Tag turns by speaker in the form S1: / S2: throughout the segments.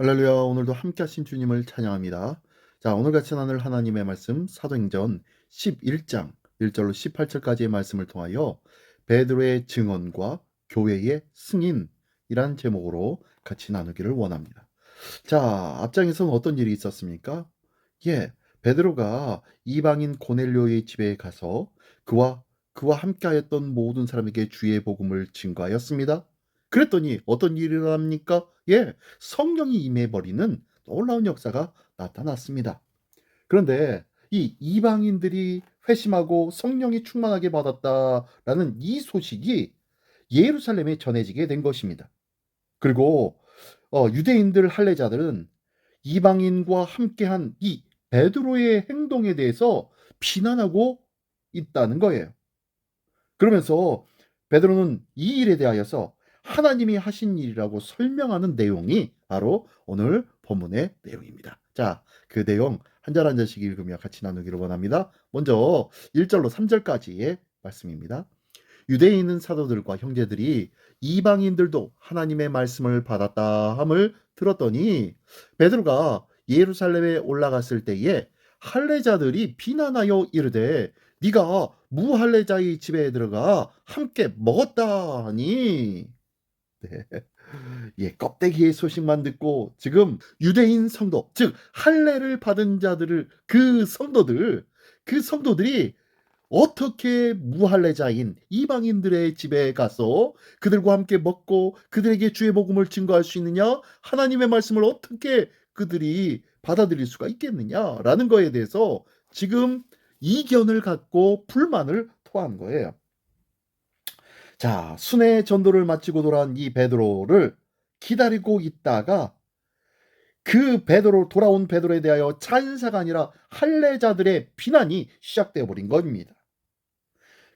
S1: 할렐루야. 오늘도 함께 하신 주님을 찬양합니다. 자, 오늘 같이 나눌 하나님의 말씀 사도행전 11장 1절로 18절까지의 말씀을 통하여 베드로의 증언과 교회의 승인이란 제목으로 같이 나누기를 원합니다. 자, 앞장에서는 어떤 일이 있었습니까? 베드로가 이방인 고넬료의 집에 가서 그와 함께하였던 모든 사람에게 주의 복음을 증거하였습니다. 그랬더니 어떤 일이 일어납니까? 성령이 임해버리는 놀라운 역사가 나타났습니다. 그런데 이 이방인들이 회심하고 성령이 충만하게 받았다라는 이 소식이 예루살렘에 전해지게 된 것입니다. 그리고 유대인들 할례자들은 이방인과 함께한 이 베드로의 행동에 대해서 비난하고 있다는 거예요. 그러면서 베드로는 이 일에 대하여서 하나님이 하신 일이라고 설명하는 내용이 바로 오늘 본문의 내용입니다. 자, 그 내용 한 절 한 절씩 읽으며 같이 나누기를 원합니다. 먼저 1절로 3절까지의 말씀입니다. 유대에 있는 사도들과 형제들이 이방인들도 하나님의 말씀을 받았다 함을 들었더니 베드로가 예루살렘에 올라갔을 때에 할례자들이 비난하여 이르되 네가 무할례자의 집에 들어가 함께 먹었다 하니 껍데기의 소식만 듣고 지금 유대인 성도, 즉 할례를 받은 자들을 그 성도들이 어떻게 무할례자인 이방인들의 집에 가서 그들과 함께 먹고 그들에게 주의 복음을 증거할 수 있느냐? 하나님의 말씀을 어떻게 그들이 받아들일 수가 있겠느냐라는 거에 대해서 지금 이견을 갖고 불만을 토한 거예요. 자, 순회 전도를 마치고 돌아온 이 베드로를 기다리고 있다가 돌아온 베드로에 대하여 찬사가 아니라 할례자들의 비난이 시작되어 버린 겁니다.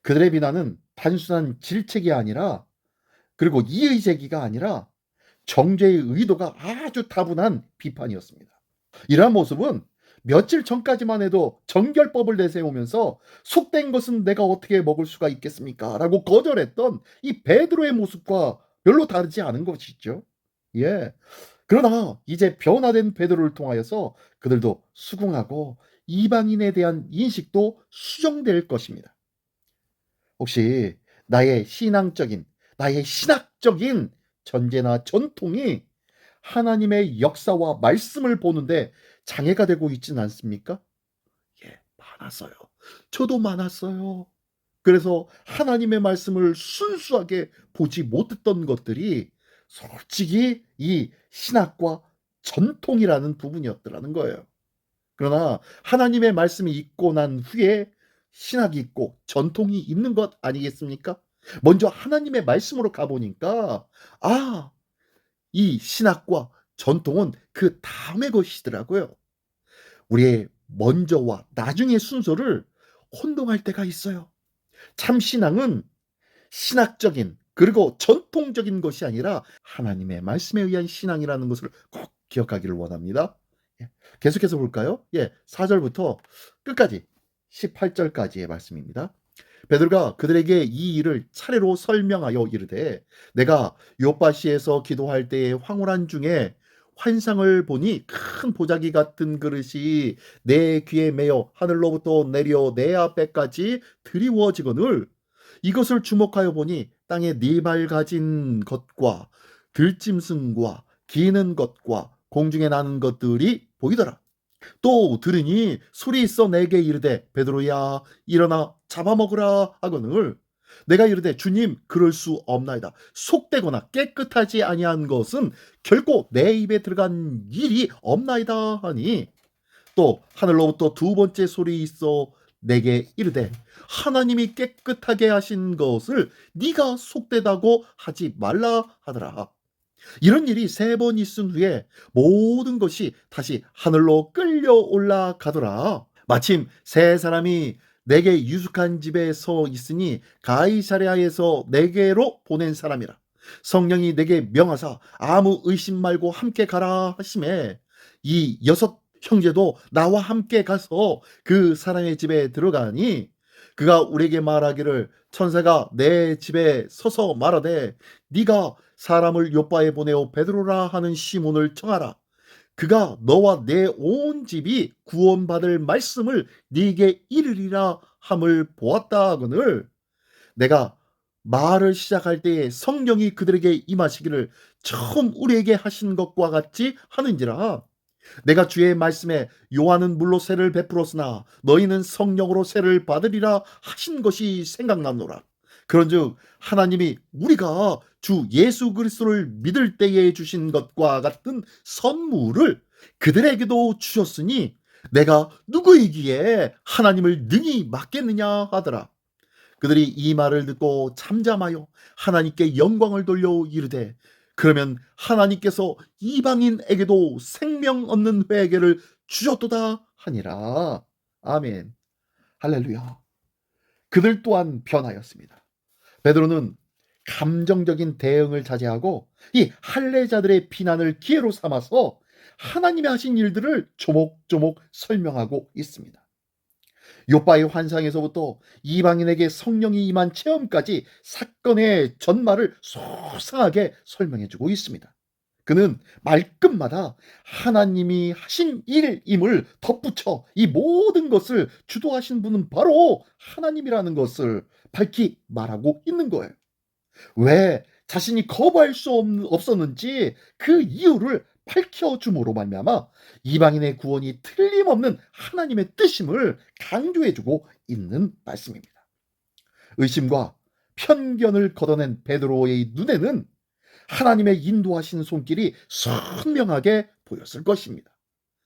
S1: 그들의 비난은 단순한 질책이 아니라, 그리고 이의 제기가 아니라 정죄의 의도가 아주 다분한 비판이었습니다. 이러한 모습은 며칠 전까지만 해도 정결법을 내세우면서 속된 것은 내가 어떻게 먹을 수가 있겠습니까? 라고 거절했던 이 베드로의 모습과 별로 다르지 않은 것이죠. 그러나 이제 변화된 베드로를 통하여서 그들도 수긍하고 이방인에 대한 인식도 수정될 것입니다. 혹시 나의 신학적인 전제나 전통이 하나님의 역사와 말씀을 보는데 장애가 되고 있지는 않습니까? 많았어요. 저도 많았어요. 그래서 하나님의 말씀을 순수하게 보지 못했던 것들이 솔직히 이 신학과 전통이라는 부분이었더라는 거예요. 그러나 하나님의 말씀이 있고 난 후에 신학이 있고 전통이 있는 것 아니겠습니까? 먼저 하나님의 말씀으로 가보니까 이 신학과 전통은 그 다음의 것이더라고요. 우리의 먼저와 나중의 순서를 혼동할 때가 있어요. 참 신앙은 신학적인 그리고 전통적인 것이 아니라 하나님의 말씀에 의한 신앙이라는 것을 꼭 기억하기를 원합니다. 계속해서 볼까요? 4절부터 끝까지 18절까지의 말씀입니다. 베드로가 그들에게 이 일을 차례로 설명하여 이르되 내가 요파시에서 기도할 때에 황홀한 중에 환상을 보니 큰 보자기 같은 그릇이 내 귀에 매어 하늘로부터 내려 내 앞에까지 드리워지거늘 이것을 주목하여 보니 땅에 네 발 가진 것과 들짐승과 기는 것과 공중에 나는 것들이 보이더라. 또 들으니 소리 있어 내게 이르되 베드로야 일어나 잡아먹으라 하거늘 내가 이르되 주님 그럴 수 없나이다. 속되거나 깨끗하지 아니한 것은 결코 내 입에 들어간 일이 없나이다 하니 또 하늘로부터 두 번째 소리 있어 내게 이르되 하나님이 깨끗하게 하신 것을 네가 속되다고 하지 말라 하더라. 이런 일이 3번 있은 후에 모든 것이 다시 하늘로 끌려 올라가더라. 마침 세 사람이 내게 유숙한 집에 서 있으니 가이사랴에서 내게로 보낸 사람이라. 성령이 내게 명하사 아무 의심 말고 함께 가라 하심에 이 6 형제도 나와 함께 가서 그 사람의 집에 들어가니 그가 우리에게 말하기를 천사가 내 집에 서서 말하되 네가 사람을 요바에 보내어 베드로라 하는 시몬을 청하라. 그가 너와 내 온 집이 구원받을 말씀을 네게 이르리라 함을 보았다 하거늘, 내가 말을 시작할 때에 성령이 그들에게 임하시기를 처음 우리에게 하신 것과 같이 하는지라. 내가 주의 말씀에 요한은 물로 세를 베풀었으나 너희는 성령으로 세를 받으리라 하신 것이 생각나노라. 그런즉 하나님이 우리가 주 예수 그리스도를 믿을 때에 주신 것과 같은 선물을 그들에게도 주셨으니 내가 누구이기에 하나님을 능히 맡겠느냐 하더라. 그들이 이 말을 듣고 잠잠하여 하나님께 영광을 돌려 이르되, 그러면 하나님께서 이방인에게도 생명 없는 회개를 주셨도다 하니라. 아멘. 할렐루야. 그들 또한 변하였습니다. 베드로는 감정적인 대응을 자제하고 이 할례자들의 비난을 기회로 삼아서 하나님이 하신 일들을 조목조목 설명하고 있습니다. 요바의 환상에서부터 이방인에게 성령이 임한 체험까지 사건의 전말을 소상하게 설명해주고 있습니다. 그는 말끝마다 하나님이 하신 일임을 덧붙여 이 모든 것을 주도하신 분은 바로 하나님이라는 것을 밝히 말하고 있는 거예요. 왜 자신이 거부할 수 없었는지 그 이유를 밝혀줌으로 말미암아 이방인의 구원이 틀림없는 하나님의 뜻임을 강조해주고 있는 말씀입니다. 의심과 편견을 걷어낸 베드로의 눈에는 하나님의 인도하신 손길이 선명하게 보였을 것입니다.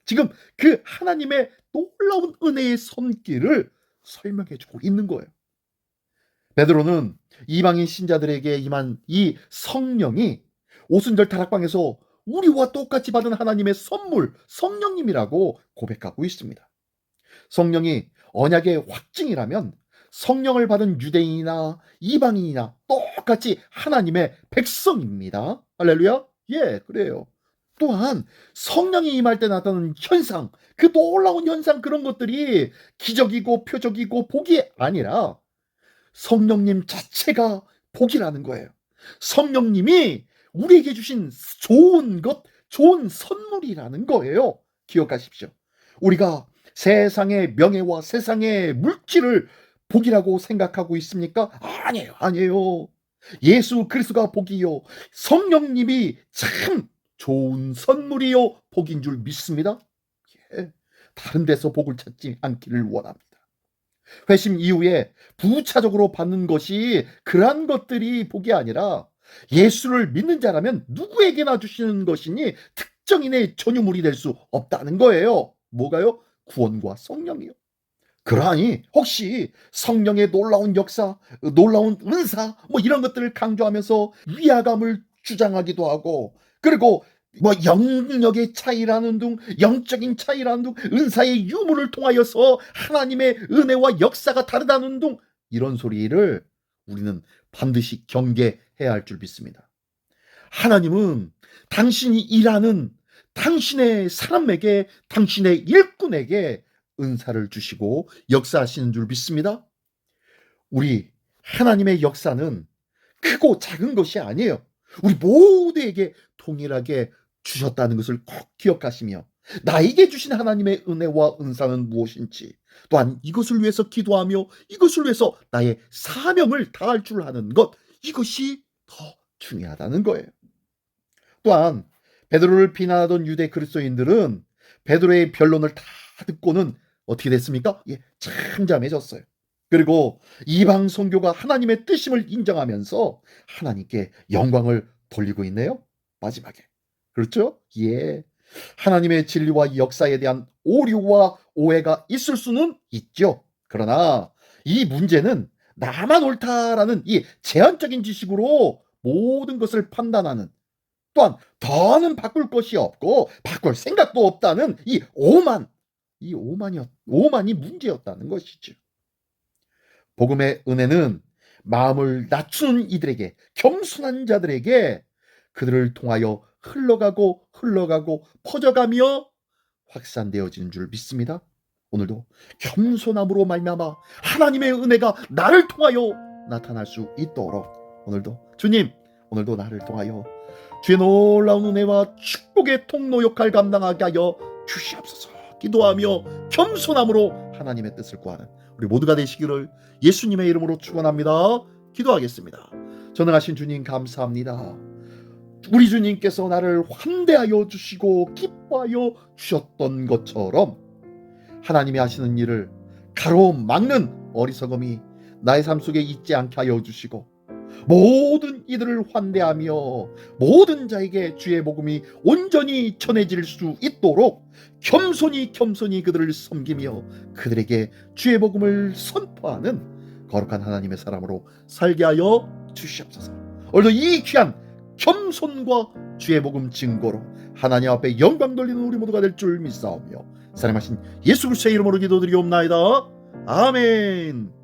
S1: 지금 그 하나님의 놀라운 은혜의 손길을 설명해주고 있는 거예요. 베드로는 이방인 신자들에게 임한 이 성령이 오순절 다락방에서 우리와 똑같이 받은 하나님의 선물, 성령님이라고 고백하고 있습니다. 성령이 언약의 확증이라면 성령을 받은 유대인이나 이방인이나 똑같이 하나님의 백성입니다. 할렐루야? 예, 그래요. 또한 성령이 임할 때 나타나는 현상, 그 놀라운 현상, 그런 것들이 기적이고 표적이고 복이 아니라 성령님 자체가 복이라는 거예요. 성령님이 우리에게 주신 좋은 것, 좋은 선물이라는 거예요. 기억하십시오. 우리가 세상의 명예와 세상의 물질을 복이라고 생각하고 있습니까? 아니에요. 아니에요. 예수 그리스도가 복이요, 성령님이 참 좋은 선물이요 복인 줄 믿습니다. 예. 다른 데서 복을 찾지 않기를 원합니다. 회심 이후에 부차적으로 받는 것이 그러한 것들이 복이 아니라 예수를 믿는 자라면 누구에게나 주시는 것이니 특정인의 전유물이 될 수 없다는 거예요. 뭐가요? 구원과 성령이요. 그러하니 혹시 성령의 놀라운 역사, 놀라운 은사 뭐 이런 것들을 강조하면서 위화감을 주장하기도 하고, 그리고 뭐 영역의 차이라는 둥, 영적인 차이라는 둥, 은사의 유무를 통하여서 하나님의 은혜와 역사가 다르다는 둥, 이런 소리를 우리는 반드시 경계해야 할 줄 믿습니다. 하나님은 당신이 일하는 당신의 사람에게, 당신의 일꾼에게 은사를 주시고 역사하시는 줄 믿습니다. 우리 하나님의 역사는 크고 작은 것이 아니에요. 우리 모두에게 동일하게 주셨다는 것을 꼭 기억하시며, 나에게 주신 하나님의 은혜와 은사는 무엇인지, 또한 이것을 위해서 기도하며 이것을 위해서 나의 사명을 다할 줄 아는 것, 이것이 더 중요하다는 거예요. 또한 베드로를 비난하던 유대 그리스도인들은 베드로의 변론을 다 듣고는 어떻게 됐습니까? 예, 잠잠해졌어요. 그리고 이방 선교가 하나님의 뜻임을 인정하면서 하나님께 영광을 돌리고 있네요. 마지막에. 그렇죠? 예. 하나님의 진리와 역사에 대한 오류와 오해가 있을 수는 있죠. 그러나 이 문제는 나만 옳다라는 이 제한적인 지식으로 모든 것을 판단하는, 또한 더는 바꿀 것이 없고 바꿀 생각도 없다는 이 오만이 문제였다는 것이죠. 복음의 은혜는 마음을 낮추는 이들에게, 겸손한 자들에게 그들을 통하여 흘러가고 퍼져가며 확산되어지는 줄 믿습니다. 오늘도 겸손함으로 말미암아 하나님의 은혜가 나를 통하여 나타날 수 있도록 오늘도 주님, 오늘도 나를 통하여 주의 놀라운 은혜와 축복의 통로 역할 감당하게 하여 주시옵소서. 기도하며 겸손함으로 하나님의 뜻을 구하는 우리 모두가 되시기를 예수님의 이름으로 축원합니다. 기도하겠습니다. 전능하신 주님 감사합니다. 우리 주님께서 나를 환대하여 주시고 기뻐하여 주셨던 것처럼 하나님이 하시는 일을 가로막는 어리석음이 나의 삶 속에 있지 않게 하여 주시고 모든 이들을 환대하며 모든 자에게 주의 복음이 온전히 전해질 수 있도록 겸손히 그들을 섬기며 그들에게 주의 복음을 선포하는 거룩한 하나님의 사람으로 살게 하여 주시옵소서. 오늘도 이 귀한 겸손과 주의 복음 증거로 하나님 앞에 영광 돌리는 우리 모두가 될 줄 믿사오며 사랑하신 예수 그리스도의 이름으로 기도드리옵나이다. 아멘.